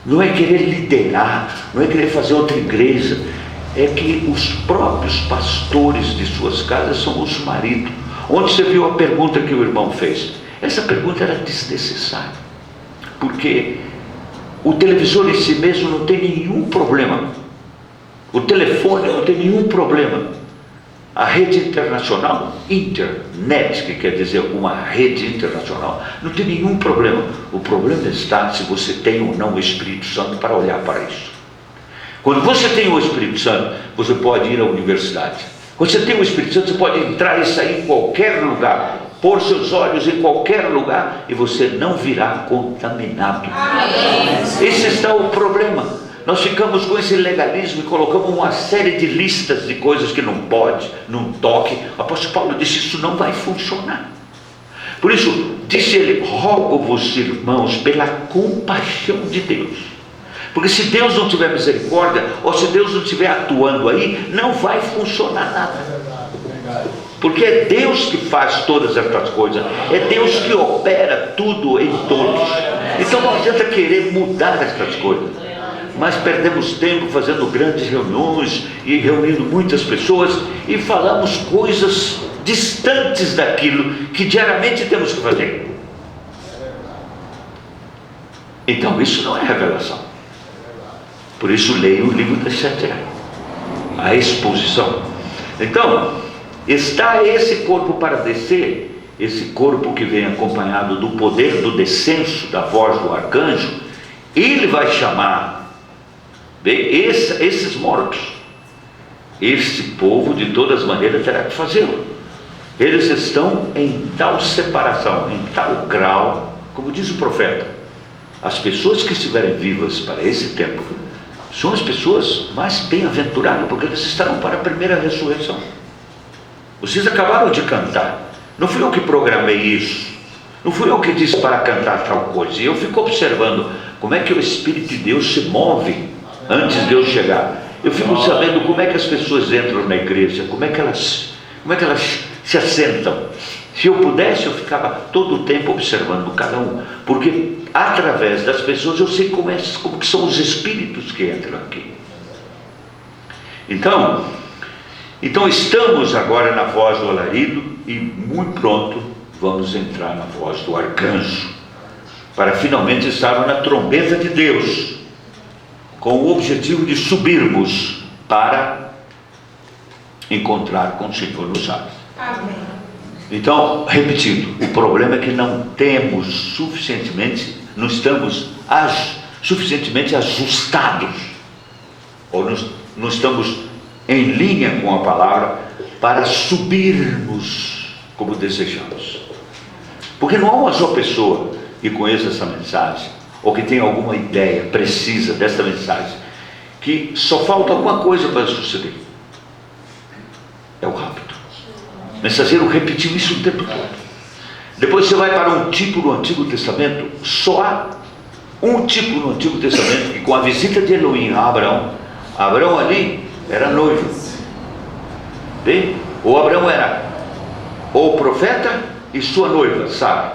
não é querer liderar, não é querer fazer outra igreja, é que os próprios pastores de suas casas são os maridos. Onde você viu a pergunta que o irmão fez? Essa pergunta era desnecessária, porque o televisor em si mesmo não tem nenhum problema, o telefone não tem nenhum problema, a rede internacional, internet, que quer dizer uma rede internacional, não tem nenhum problema. O problema está se você tem ou não o Espírito Santo para olhar para isso. Quando você tem o Espírito Santo, você pode ir à universidade. Quando você tem o Espírito Santo, você pode entrar e sair em qualquer lugar, pôr seus olhos em qualquer lugar, e você não virá contaminado. Esse está o problema. Nós ficamos com esse legalismo e colocamos uma série de listas de coisas que não pode, não toque. O apóstolo Paulo disse: isso não vai funcionar. Por isso, disse ele: rogo-vos, irmãos, pela compaixão de Deus. Porque se Deus não tiver misericórdia, ou se Deus não estiver atuando aí, não vai funcionar nada. Porque é Deus que faz todas essas coisas, é Deus que opera tudo em todos. Então não adianta querer mudar essas coisas, mas perdemos tempo fazendo grandes reuniões e reunindo muitas pessoas e falamos coisas distantes daquilo que diariamente temos que fazer. Então isso não é revelação. Por isso leia o livro das 7 áreas, a exposição. Então, está esse corpo para descer, esse corpo que vem acompanhado do poder do descenso da voz do arcanjo. Ele vai chamar esses mortos. Este povo de todas maneiras terá que fazê-lo. Eles estão em tal separação, em tal grau, como diz o profeta: as pessoas que estiverem vivas para esse tempo são as pessoas mais bem-aventuradas, porque eles estarão para a primeira ressurreição. Vocês acabaram de cantar, não fui eu que programei isso, não fui eu que disse para cantar tal coisa, e eu fico observando como é que o Espírito de Deus se move antes de eu chegar. Eu fico sabendo como é que as pessoas entram na igreja, como é que elas se assentam. Se eu pudesse, eu ficava todo o tempo observando cada um, porque através das pessoas eu sei como que são os espíritos que entram aqui. Então estamos agora na voz do alarido, e muito pronto vamos entrar na voz do arcanjo, para finalmente estarmos na trombeta de Deus, com o objetivo de subirmos para encontrar com o Senhor nos ares. Amém. Então, repetindo, o problema é que não estamos suficientemente ajustados, ou não estamos em linha com a palavra para subirmos como desejamos. Porque não há uma só pessoa que conheça essa mensagem, ou que tenha alguma ideia precisa dessa mensagem, que só falta alguma coisa para suceder: é o rapto. O mensageiro repetiu isso o tempo todo. Depois você vai para um tipo no Antigo Testamento, só há um tipo no Antigo Testamento que, com a visita de Elohim a Abraão ali era noivo. Bem, ou Abraão era o profeta e sua noiva, Sara.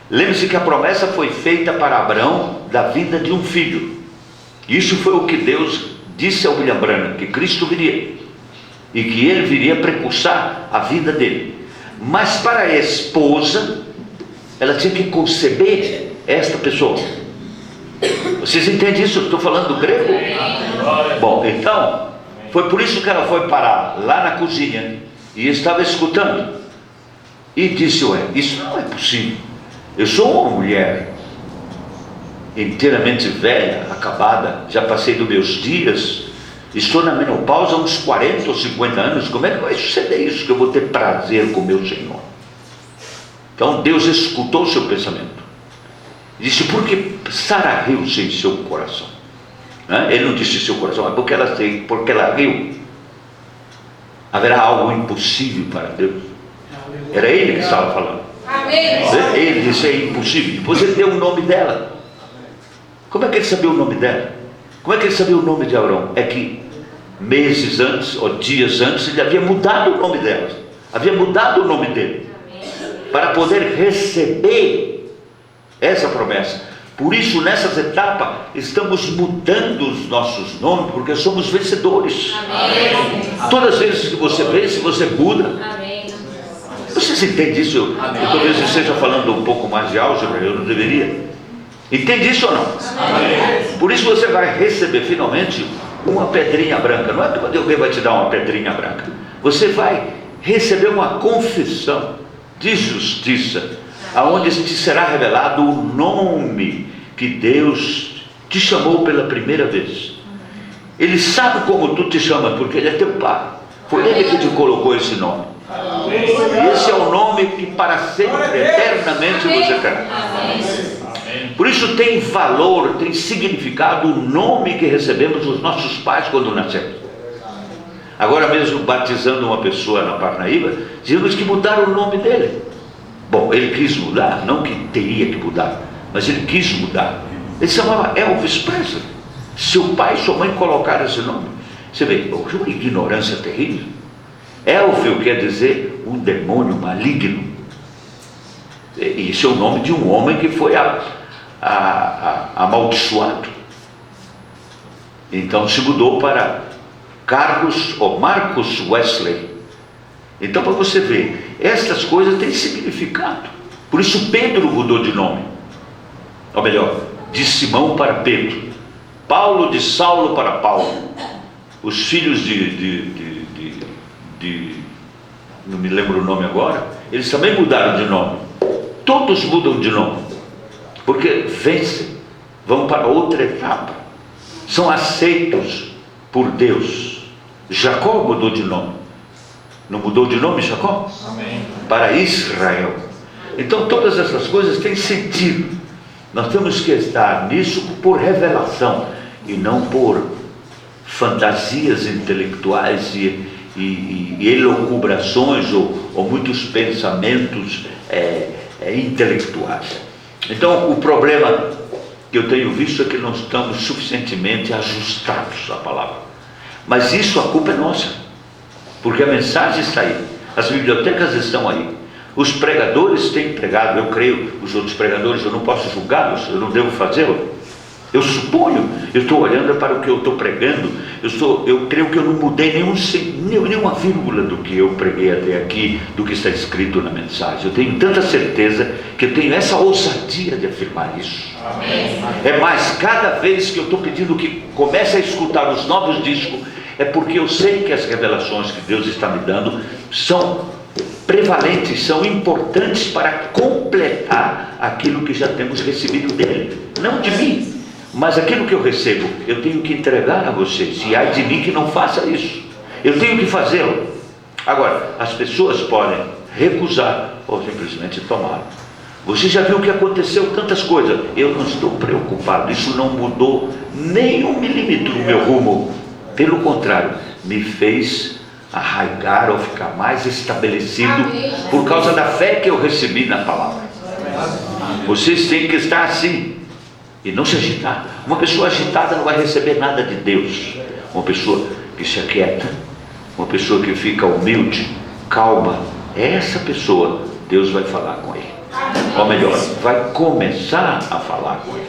Lembre-se que a promessa foi feita para Abraão da vinda de um filho. Isso foi o que Deus disse ao William Branham, que Cristo viria, e que ele viria precursar a vinda dele. Mas para a esposa, ela tinha que conceber esta pessoa. Vocês entendem isso? Eu estou falando do grego? Bom, então foi por isso que ela foi parar lá na cozinha e estava escutando, e disse: ué, isso não é possível. Eu sou uma mulher inteiramente velha, acabada, já passei dos meus dias, estou na menopausa há uns 40 ou 50 anos, como é que vai suceder isso, que eu vou ter prazer com meu Senhor? Então Deus escutou o seu pensamento e disse: por que Sara riu-se em seu coração? Ele não disse seu coração, é porque ela riu. Haverá algo impossível para Deus? Era ele que estava falando. Ele disse: é impossível. Depois ele deu o nome dela. Como é que ele sabia o nome dela? Como é que ele sabia o nome de Abraão? É que meses antes, ou dias antes, ele havia mudado o nome dela, havia mudado o nome dele, para poder receber essa promessa. Por isso, nessas etapas, estamos mudando os nossos nomes, porque somos vencedores. Amém. Todas as vezes que você vence, você muda. Amém. Vocês entendem isso? Eu talvez eu esteja falando um pouco mais de álgebra, eu não deveria. Entende isso ou não? Amém. Por isso você vai receber finalmente uma pedrinha branca. Não é que alguém vai te dar uma pedrinha branca. Você vai receber uma confissão de justiça, aonde te será revelado o nome que Deus te chamou pela primeira vez. Ele sabe como tu te chamas, porque Ele é teu Pai. Foi Ele que te colocou esse nome. E esse é o nome que para sempre, eternamente você terá. Por isso tem valor, tem significado o nome que recebemos dos nossos pais quando nascemos. Agora mesmo batizando uma pessoa na Parnaíba, dizemos que mudaram o nome dele. Bom, ele quis mudar, não que teria que mudar, mas ele quis mudar. Ele se chamava Elvis Presley. Seu pai e sua mãe colocaram esse nome. Você vê, uma ignorância terrível. Elvis quer dizer um demônio maligno. E isso é o nome de um homem que foi amaldiçoado. Então se mudou para Carlos ou Marcus Wesley. Então, para você ver, estas coisas têm significado. Por isso Pedro mudou de nome. Ou melhor, de Simão para Pedro, Paulo de Saulo para Paulo. Os filhos não me lembro o nome agora, eles também mudaram de nome. Todos mudam de nome, porque vencem, vão para outra etapa, são aceitos por Deus. Jacó mudou de nome. Não mudou de nome Jacó? Amém. Para Israel. Então todas essas coisas têm sentido. Nós temos que estar nisso por revelação e não por fantasias intelectuais e elucubrações ou muitos pensamentos intelectuais. Então o problema que eu tenho visto é que não estamos suficientemente ajustados à palavra. Mas isso, a culpa é nossa, porque a mensagem está aí, as bibliotecas estão aí, os pregadores têm pregado. Eu creio, os outros pregadores, eu não posso julgá-los, eu não devo fazê-lo. Eu suponho, eu estou olhando para o que eu estou pregando, eu creio que eu não mudei nenhuma vírgula do que eu preguei até aqui, do que está escrito na mensagem. Eu tenho tanta certeza que eu tenho essa ousadia de afirmar isso. Amém. É mais, cada vez que eu estou pedindo que comece a escutar os novos discos, é porque eu sei que as revelações que Deus está me dando são prevalentes, são importantes para completar aquilo que já temos recebido dele, não de mim. Mas aquilo que eu recebo, eu tenho que entregar a vocês. E ai de mim que não faça isso. Eu tenho que fazê-lo. Agora, as pessoas podem recusar ou simplesmente tomar. Você já viu o que aconteceu? Tantas coisas. Eu não estou preocupado. Isso não mudou nem 1 milímetro o meu rumo. Pelo contrário, me fez arraigar ou ficar mais estabelecido por causa da fé que eu recebi na palavra. Vocês têm que estar assim. E não se agitar. Uma pessoa agitada não vai receber nada de Deus. Uma pessoa que se aquieta, uma pessoa que fica humilde, calma, essa pessoa, Deus vai falar com ele. Ou melhor, vai começar a falar com ele.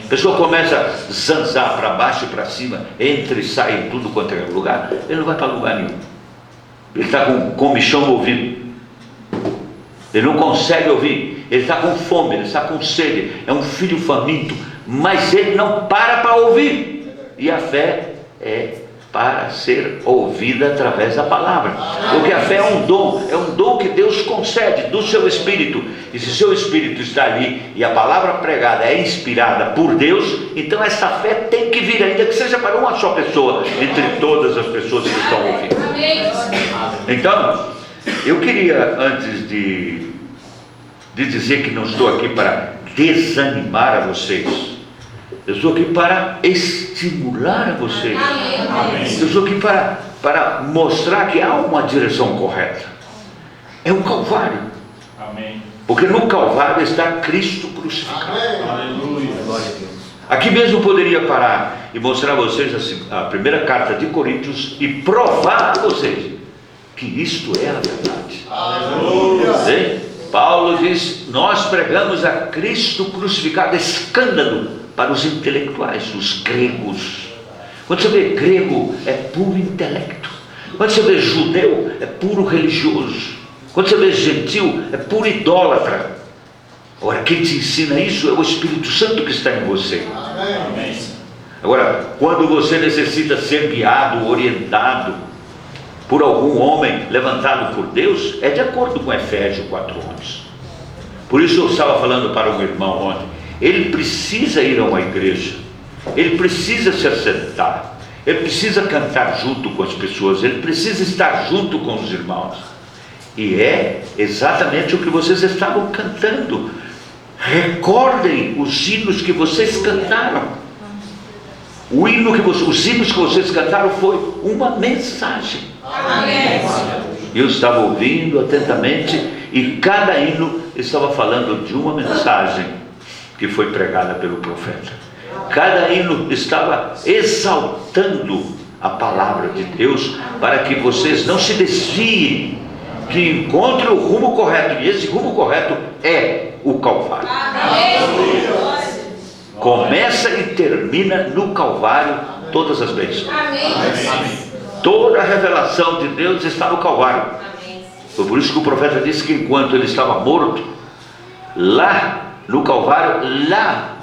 A pessoa começa a zanzar para baixo e para cima, entra e sai em tudo quanto é lugar, ele não vai para lugar nenhum. Ele está com comichão no ouvido. Ele não consegue ouvir, ele está com fome, ele está com sede, é um filho faminto, mas ele não para ouvir. E a fé é para ser ouvida através da palavra, porque a fé é um dom que Deus concede do seu Espírito. E se o seu Espírito está ali e a palavra pregada é inspirada por Deus, então essa fé tem que vir, ainda que seja para uma só pessoa, entre todas as pessoas que estão ouvindo. Então, eu queria, antes de dizer que não estou aqui para desanimar a vocês, eu estou aqui para estimular a vocês. Eu estou aqui para mostrar que há uma direção correta. É o Calvário. Porque no Calvário está Cristo crucificado. Aqui mesmo poderia parar e mostrar a vocês a primeira carta de Coríntios e provar a vocês que isto é a verdade. Paulo diz: nós pregamos a Cristo crucificado, escândalo para os intelectuais, os gregos. Quando você vê grego, é puro intelecto. Quando você vê judeu, é puro religioso. Quando você vê gentil, é puro idólatra. Agora, quem te ensina isso é o Espírito Santo que está em você. Amém. Agora, quando você necessita ser guiado, orientado por algum homem levantado por Deus, é de acordo com Efésios 4:11. Por isso eu estava falando para um irmão ontem, ele precisa ir a uma igreja, ele precisa se assentar, ele precisa cantar junto com as pessoas, ele precisa estar junto com os irmãos. E é exatamente o que vocês estavam cantando. Recordem os hinos que vocês cantaram. Os hinos que vocês cantaram foi uma mensagem. Amém. Eu estava ouvindo atentamente e cada hino estava falando de uma mensagem que foi pregada pelo profeta. Cada hino estava exaltando a palavra de Deus para que vocês não se desviem, que encontrem o rumo correto. E esse rumo correto é o Calvário. Começa e termina no Calvário todas as bênçãos. Toda a revelação de Deus está no Calvário. Foi por isso que o profeta disse que enquanto ele estava morto, lá no Calvário, lá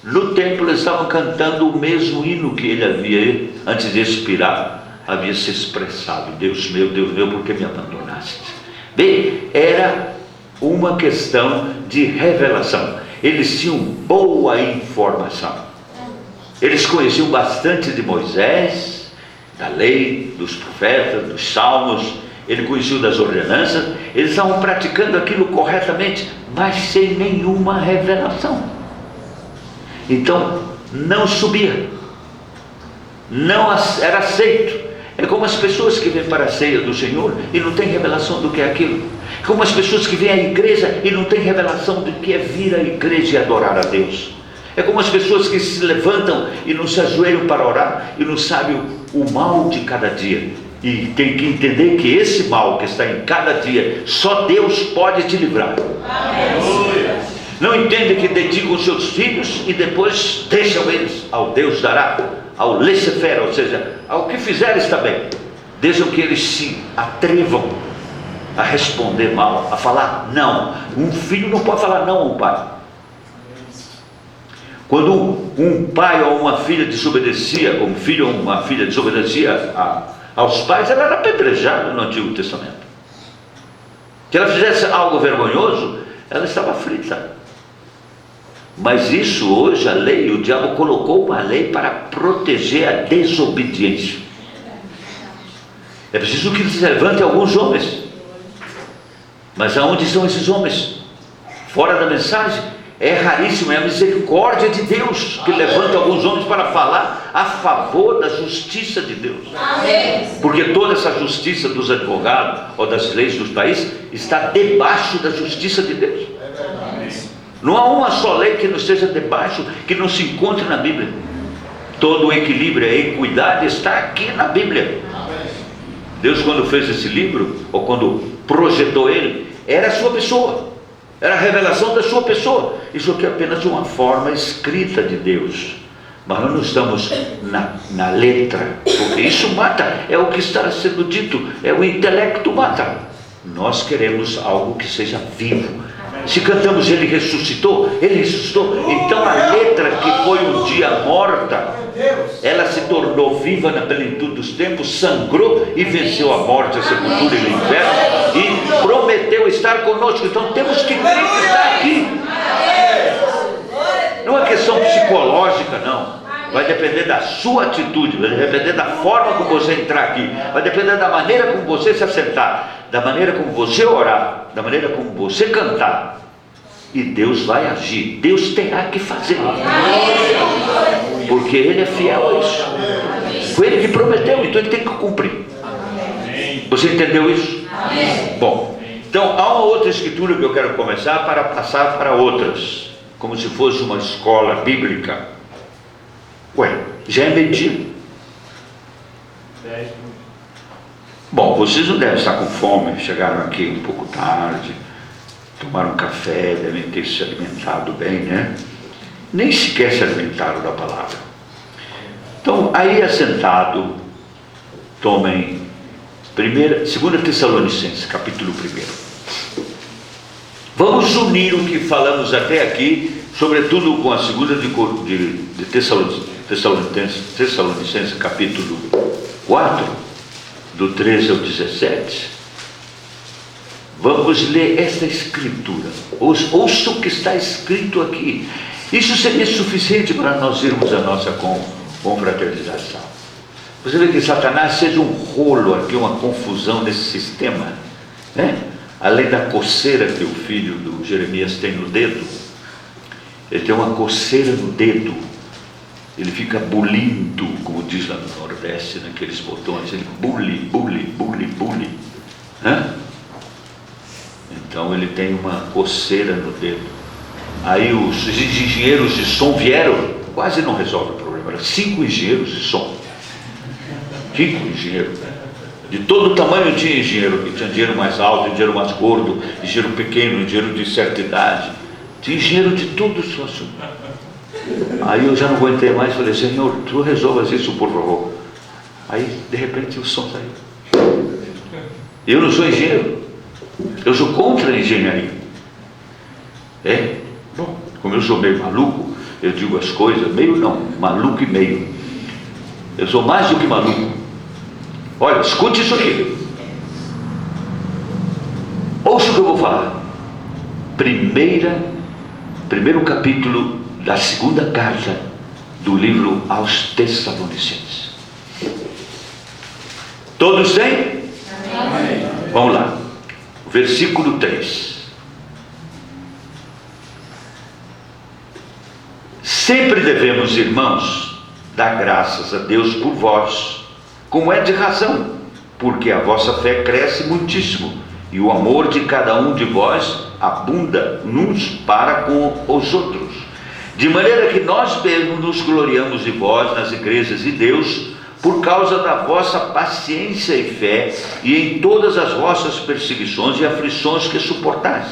no templo, eles estavam cantando o mesmo hino que ele havia, antes de expirar, havia se expressado: Deus meu, por que me abandonaste? Bem, era uma questão de revelação. Eles tinham boa informação, eles conheciam bastante de Moisés, da lei, dos profetas, dos salmos, ele conhecia das ordenanças, eles estavam praticando aquilo corretamente, mas sem nenhuma revelação. Então não subia, não era aceito. É como as pessoas que vêm para a ceia do Senhor e não têm revelação do que é aquilo. É como as pessoas que vêm à igreja e não têm revelação do que é vir à igreja e adorar a Deus. É como as pessoas que se levantam e não se ajoelham para orar e não sabem o mal de cada dia. E tem que entender que esse mal que está em cada dia, só Deus pode te livrar. Amém. Não entende que dedicam os seus filhos e depois deixam eles ao Deus dará, ao laissez-faire, ou seja, ao que fizer está bem. Deixam que eles se atrevam a responder mal, a falar não. Um filho não pode falar não a um pai. Quando um pai ou uma filha desobedecia, um filho ou uma filha desobedecia aos pais, ela era apedrejada no Antigo Testamento. Se ela fizesse algo vergonhoso, ela estava frita. Mas isso hoje, a lei, o diabo colocou uma lei para proteger a desobediência. É preciso que se levante alguns homens. Mas aonde estão esses homens? Fora da mensagem? É raríssimo, é a misericórdia de Deus que levanta alguns homens para falar a favor da justiça de Deus. Porque toda essa justiça dos advogados ou das leis dos países está debaixo da justiça de Deus. Não há uma só lei que não esteja debaixo, que não se encontre na Bíblia. Todo o equilíbrio, a equidade está aqui na Bíblia. Deus, quando fez esse livro, ou quando projetou ele, era a sua pessoa, era a revelação da sua pessoa. Isso aqui é apenas uma forma escrita de Deus, mas nós não estamos na letra, porque isso mata, é o que está sendo dito, é o intelecto mata. Nós queremos algo que seja vivo. Se cantamos ele ressuscitou, então a letra que foi um dia morta, ela se tornou viva na plenitude dos tempos, sangrou e venceu a morte, a sepultura e o inferno, e prometeu estar conosco. Então temos que crer que está aqui. Não é questão psicológica, não. Vai depender da sua atitude, vai depender da forma como você entrar aqui, vai depender da maneira como você se assentar, da maneira como você orar, da maneira como você cantar. E Deus vai agir, Deus terá que fazer, porque Ele é fiel a isso. Foi Ele que prometeu, então Ele tem que cumprir. Você entendeu isso? Bom, então há uma outra escritura que eu quero começar para passar para outras, como se fosse uma escola bíblica. Já é meio-dia. Bom, vocês não devem estar com fome, chegaram aqui um pouco tarde. tomaram café, devem ter se alimentado bem, né? Nem sequer se alimentaram da palavra. Então, aí assentado, tomem 2 Tessalonicenses, capítulo 1. Vamos unir o que falamos até aqui, sobretudo com a 2 de Tessalonicenses, capítulo 4, do 13 ao 17. Vamos ler esta escritura. Ouça o que está escrito aqui. Isso seria suficiente para nós irmos à nossa confraternização. Você vê que Satanás fez um rolo aqui, uma confusão nesse sistema, né? Além da coceira que o filho do Jeremias tem no dedo, ele tem uma coceira no dedo, ele fica bulindo, como diz lá no Nordeste, naqueles botões, ele bule. Então ele tem uma coceira no dedo. Aí os engenheiros de som vieram, quase não resolve o problema, eram 5 engenheiros de som. 5 engenheiros. De todo tamanho tinha engenheiro, que tinha engenheiro mais alto, engenheiro mais gordo, engenheiro pequeno, engenheiro de certa idade. Tinha engenheiro de todo o seu assunto. Aí eu já não aguentei mais, falei, Senhor, tu resolvas isso, por favor. Aí, de repente, o som saiu. Eu não sou engenheiro. Eu sou contra a engenharia. Bom, como eu sou meio maluco, eu digo as coisas, meio não, maluco e meio. Eu sou mais do que maluco. Olha, escute isso aqui. Ouça o que eu vou falar. Primeiro capítulo da 2ª carta do livro aos Tessalonicenses. Todos têm? Amém. Vamos lá. Versículo 3. Sempre devemos, irmãos, dar graças a Deus por vós, como é de razão, porque a vossa fé cresce muitíssimo, e o amor de cada um de vós abunda uns para com os outros, de maneira que nós mesmos nos gloriamos de vós nas igrejas de Deus, por causa da vossa paciência e fé, e em todas as vossas perseguições e aflições que suportais,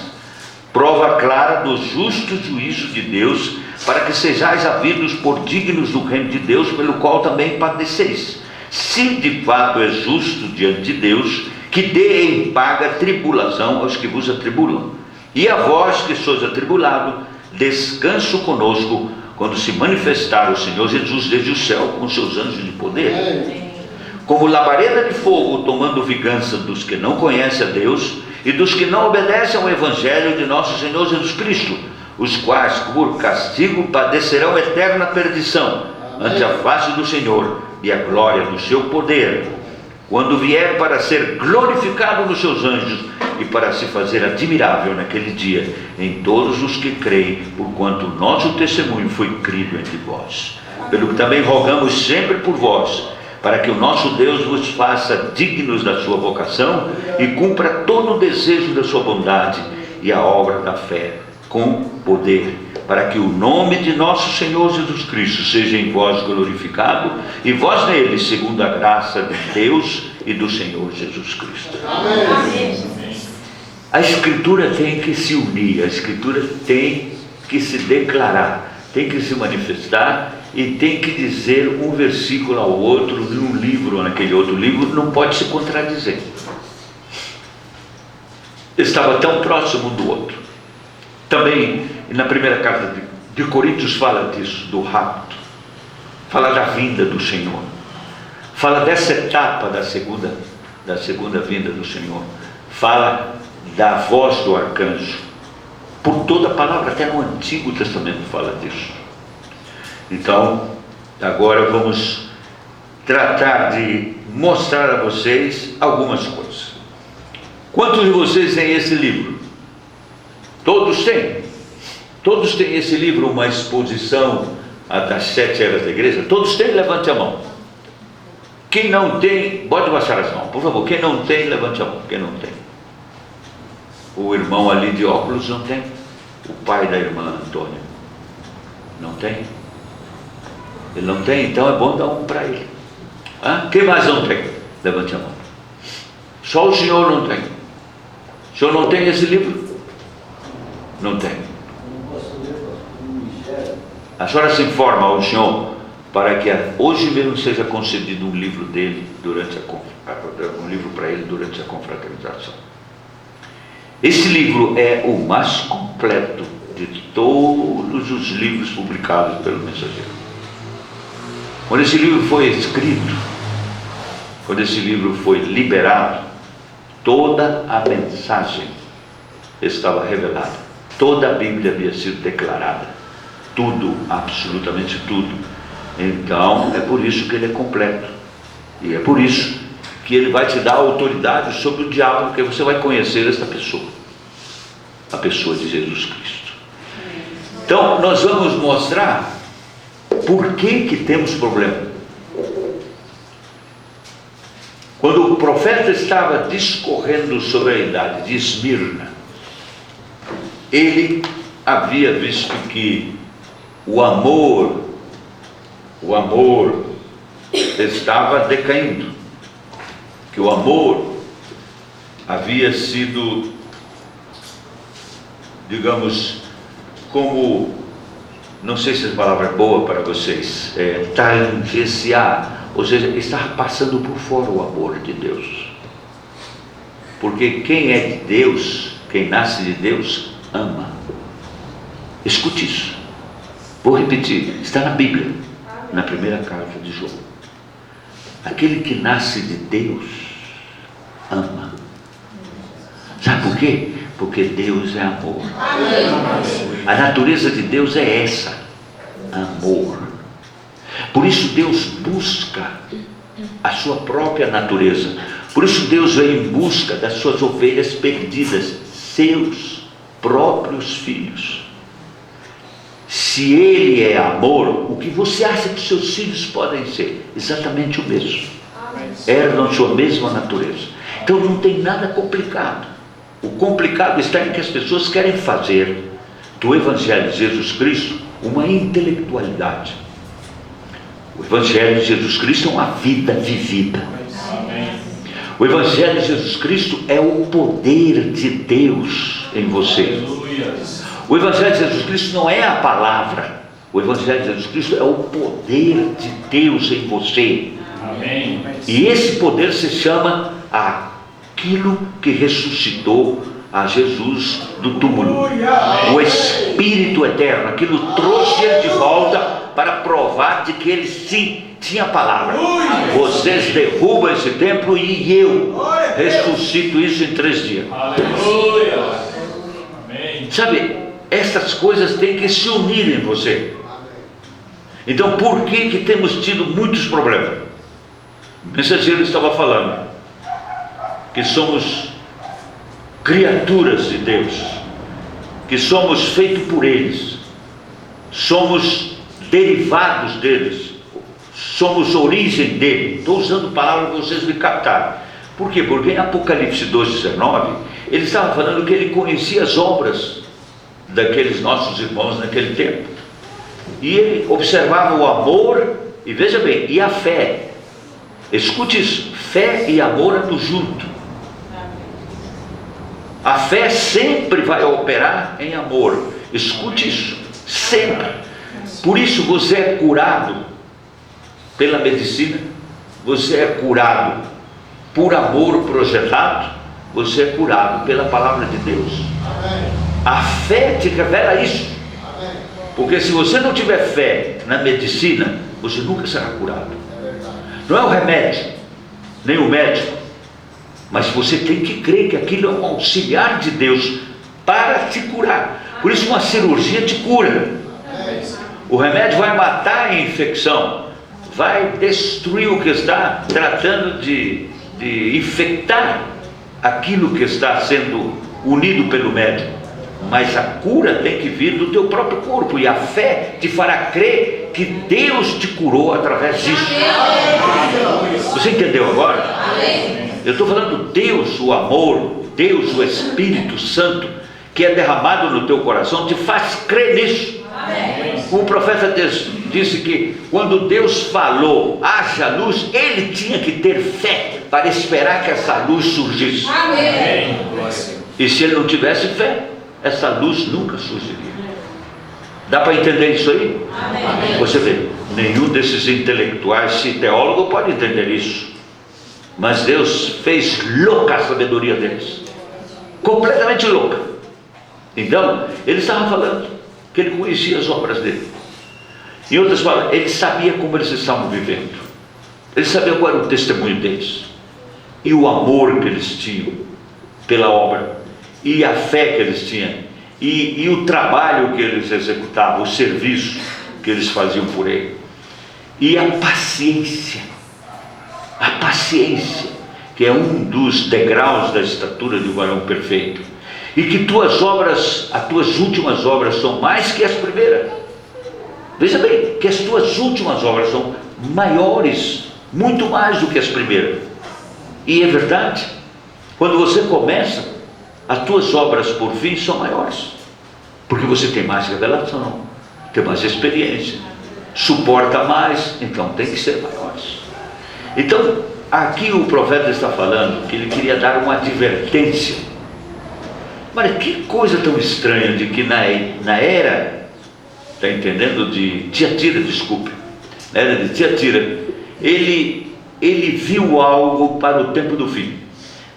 prova clara do justo juízo de Deus, para que sejais havidos por dignos do reino de Deus, pelo qual também padeceis, se de fato é justo diante de Deus, que dê em paga tribulação aos que vos atribulam, e a vós que sois atribulado, descanso conosco, quando se manifestar o Senhor Jesus desde o céu com seus anjos de poder, como labareda de fogo, tomando vingança dos que não conhecem a Deus e dos que não obedecem ao Evangelho de nosso Senhor Jesus Cristo, os quais por castigo padecerão eterna perdição ante a face do Senhor e a glória do seu poder, quando vier para ser glorificado nos seus anjos e para se fazer admirável naquele dia em todos os que creem, porquanto o nosso testemunho foi crido entre vós. Pelo que também rogamos sempre por vós, para que o nosso Deus vos faça dignos da sua vocação e cumpra todo o desejo da sua bondade e a obra da fé com poder, para que o nome de nosso Senhor Jesus Cristo seja em vós glorificado, e vós nele, segundo a graça de Deus e do Senhor Jesus Cristo. Amém. A Escritura tem que se unir, a Escritura tem que se declarar, tem que se manifestar e tem que dizer um versículo ao outro, num livro ou naquele outro livro, não pode se contradizer. Estava tão próximo um do outro. Também na primeira carta de Coríntios fala disso, do rapto, fala da vinda do Senhor, fala dessa etapa da segunda vinda do Senhor, fala da voz do arcanjo, por toda a palavra, até no Antigo Testamento fala disso. Então, agora vamos tratar de mostrar a vocês algumas coisas. Quantos de vocês têm esse livro? Todos têm? Todos têm esse livro, uma exposição das 7 eras da igreja? Todos têm? Levante a mão. Quem não tem, pode baixar as mãos, por favor. Quem não tem, levante a mão. Quem não tem? O irmão ali de óculos não tem? O pai da irmã Antônia não tem? Ele não tem? Então é bom dar um para ele. Quem mais não tem? Levante a mão. Só o senhor não tem. O senhor não tem esse livro? Não tem. A senhora se informa ao senhor para que hoje mesmo seja concedido um livro dele um livro para ele durante a confraternização. Esse livro é o mais completo de todos os livros publicados pelo Mensageiro. Quando esse livro foi escrito, quando esse livro foi liberado, toda a mensagem estava revelada, toda a Bíblia havia sido declarada, tudo, absolutamente tudo. Então é por isso que ele é completo, e é por isso que ele vai te dar autoridade sobre o diabo, porque você vai conhecer esta pessoa, a pessoa de Jesus Cristo. Então nós vamos mostrar por que temos problema. Quando o profeta estava discorrendo sobre a idade de Esmirna, ele havia visto que o amor estava decaindo, que o amor havia sido, digamos, como, não sei se a palavra é boa para vocês, tangenciar, ou seja, estar passando por fora o amor de Deus. Porque quem é de Deus, quem nasce de Deus, ama. Escute isso. Vou repetir, está na Bíblia, na primeira carta de João. Aquele que nasce de Deus, ama. Sabe por quê? Porque Deus é amor. A natureza de Deus é essa, amor. Por isso Deus busca a sua própria natureza. Por isso Deus vem em busca das suas ovelhas perdidas, seus próprios filhos. Se Ele é amor, o que você acha que seus filhos podem ser? Exatamente o mesmo. Herdam sua mesma natureza. Então não tem nada complicado. O complicado está em que as pessoas querem fazer do Evangelho de Jesus Cristo uma intelectualidade. O Evangelho de Jesus Cristo é uma vida vivida. O Evangelho de Jesus Cristo é o poder de Deus em você. O Evangelho de Jesus Cristo não é a palavra. O Evangelho de Jesus Cristo é o poder de Deus em você. Amém. E esse poder se chama aquilo que ressuscitou a Jesus do túmulo. O Espírito Eterno, aquilo trouxe ele de volta para provar de que ele sim tinha a palavra. Vocês derrubam esse templo e eu ressuscito isso em 3 dias. Aleluia. Amém. Sabe, essas coisas têm que se unir em você. Então por que temos tido muitos problemas? O mensageiro estava falando que somos criaturas de Deus, que somos feitos por eles, somos derivados deles, somos origem dele. Estou usando palavras para vocês me captarem. Por quê? Porque em Apocalipse 2,19 ele estava falando que ele conhecia as obras daqueles nossos irmãos naquele tempo, e ele observava o amor, e veja bem, e a fé. Escute isso, fé e amor andam junto. A fé sempre vai operar em amor. Escute isso, sempre. Por isso você é curado pela medicina, você é curado por amor projetado, você é curado pela palavra de Deus. A fé te revela isso. Porque se você não tiver fé na medicina, você nunca será curado. Não é o remédio, nem o médico, mas você tem que crer que aquilo é um auxiliar de Deus para te curar. Por isso uma cirurgia te cura. O remédio vai matar a infecção, vai destruir o que está tratando de infectar aquilo que está sendo unido pelo médico. Mas a cura tem que vir do teu próprio corpo, e a fé te fará crer que Deus te curou através disso. Você entendeu agora? Eu estou falando Deus, o amor, Deus, o Espírito Santo, que é derramado no teu coração, te faz crer nisso. O profeta disse que quando Deus falou, haja luz, ele tinha que ter fé para esperar que essa luz surgisse. E se ele não tivesse fé, essa luz nunca surgiria. Dá para entender isso aí? Amém. Você vê, nenhum desses intelectuais, se teólogo, pode entender isso. Mas Deus fez louca a sabedoria deles, completamente louca. Então, ele estava falando que ele conhecia as obras dele. Em outras palavras, ele sabia como eles estavam vivendo. Ele sabia qual era o testemunho deles. E o amor que eles tinham pela obra. E a fé que eles tinham. E o trabalho que eles executavam, o serviço que eles faziam por ele. E a paciência. A paciência, que é um dos degraus da estatura de um varão perfeito. E que tuas obras, as tuas últimas obras são mais que as primeiras. Veja bem, que as tuas últimas obras são maiores, muito mais do que as primeiras. E é verdade, quando você começa, as tuas obras por fim são maiores. Porque você tem mais revelação, tem mais experiência, suporta mais, então tem que ser maiores. Então, aqui o profeta está falando que ele queria dar uma advertência. Mas que coisa tão estranha de que na era, está entendendo, de Tiatira, desculpe, na era de Tiatira, ele viu algo para o tempo do fim.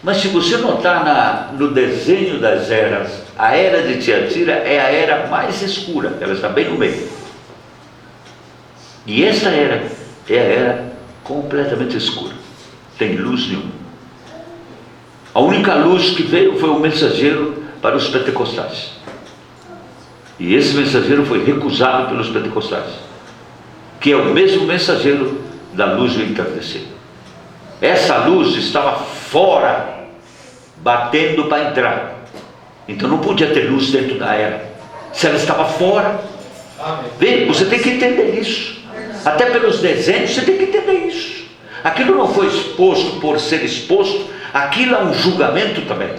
Mas se você notar no desenho das eras, a era de Tiatira é a era mais escura, ela está bem no meio. E esta era é a era completamente escura, tem luz nenhuma. A única luz que veio foi o mensageiro para os pentecostais. E esse mensageiro foi recusado pelos pentecostais, que é o mesmo mensageiro da luz do entardecer. Essa luz estava fora, batendo para entrar. Então não podia ter luz dentro da era, se ela estava fora. Vê, você tem que entender isso. Até pelos desenhos você tem que entender isso. Aquilo não foi exposto por ser exposto, aquilo é um julgamento também.